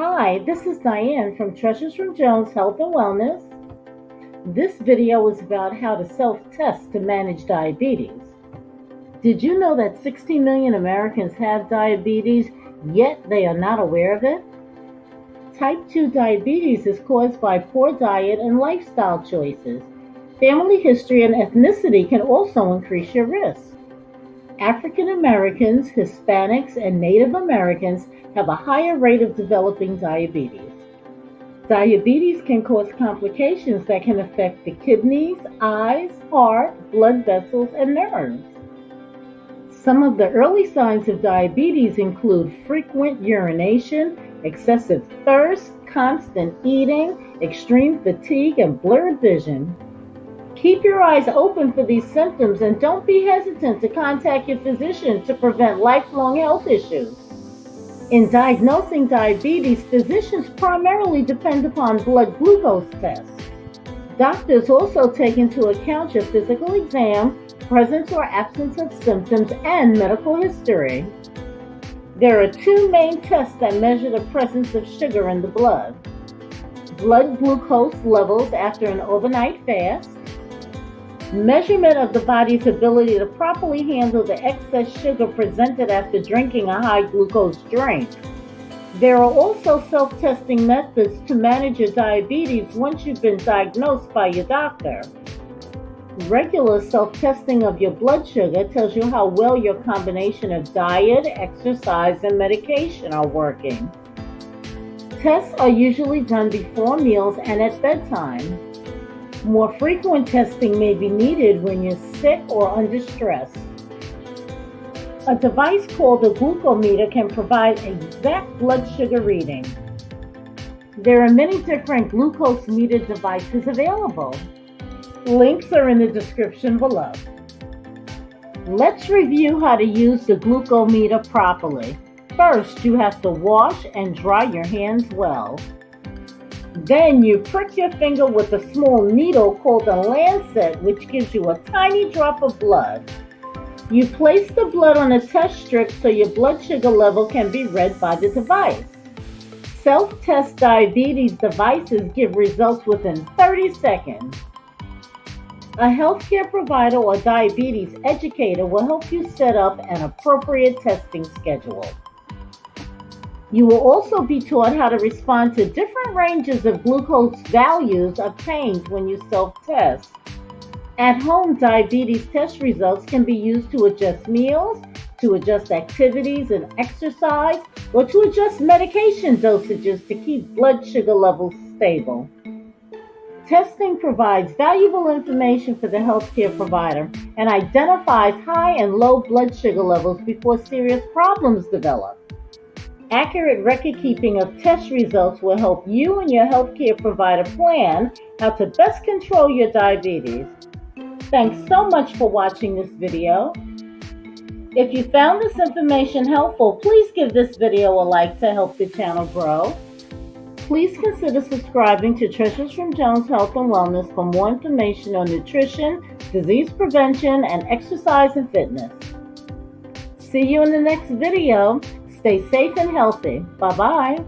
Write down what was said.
Hi, this is Diane from Treasures from Jones Health and Wellness. This video is about how to self-test to manage diabetes. Did you know that 60 million Americans have diabetes, yet they are not aware of it? Type 2 diabetes is caused by poor diet and lifestyle choices. Family history and ethnicity can also increase your risk. African Americans, Hispanics, and Native Americans have a higher rate of developing diabetes. Diabetes can cause complications that can affect the kidneys, eyes, heart, blood vessels, and nerves. Some of the early signs of diabetes include frequent urination, excessive thirst, constant eating, extreme fatigue, and blurred vision. Keep your eyes open for these symptoms and don't be hesitant to contact your physician to prevent lifelong health issues. In diagnosing diabetes, physicians primarily depend upon blood glucose tests. Doctors also take into account your physical exam, presence or absence of symptoms, and medical history. There are two main tests that measure the presence of sugar in the blood: blood glucose levels after an overnight fast, measurement of the body's ability to properly handle the excess sugar presented after drinking a high glucose drink. There are also self-testing methods to manage your diabetes once you've been diagnosed by your doctor. Regular self-testing of your blood sugar tells you how well your combination of diet, exercise, and medication are working. Tests are usually done before meals and at bedtime. More frequent testing may be needed when you're sick or under stress. A device called a Glucometer can provide exact blood sugar reading. There are many different glucose meter devices available. Links are in the description below. Let's review how to use the Glucometer properly. First, you have to wash and dry your hands well. Then you prick your finger with a small needle called a lancet, which gives you a tiny drop of blood. You place the blood on a test strip so your blood sugar level can be read by the device. Self-test diabetes devices give results within 30 seconds. A healthcare provider or diabetes educator will help you set up an appropriate testing schedule. You will also be taught how to respond to different ranges of glucose values obtained when you self-test. At-home diabetes test results can be used to adjust meals, to adjust activities and exercise, or to adjust medication dosages to keep blood sugar levels stable. Testing provides valuable information for the healthcare provider and identifies high and low blood sugar levels before serious problems develop. Accurate record-keeping of test results will help you and your healthcare provider plan how to best control your diabetes. Thanks so much for watching this video. If you found this information helpful, please give this video a like to help the channel grow. Please consider subscribing to Treasures from Jones Health and Wellness for more information on nutrition, disease prevention, and exercise and fitness. See you in the next video. Stay safe and healthy. Bye-bye.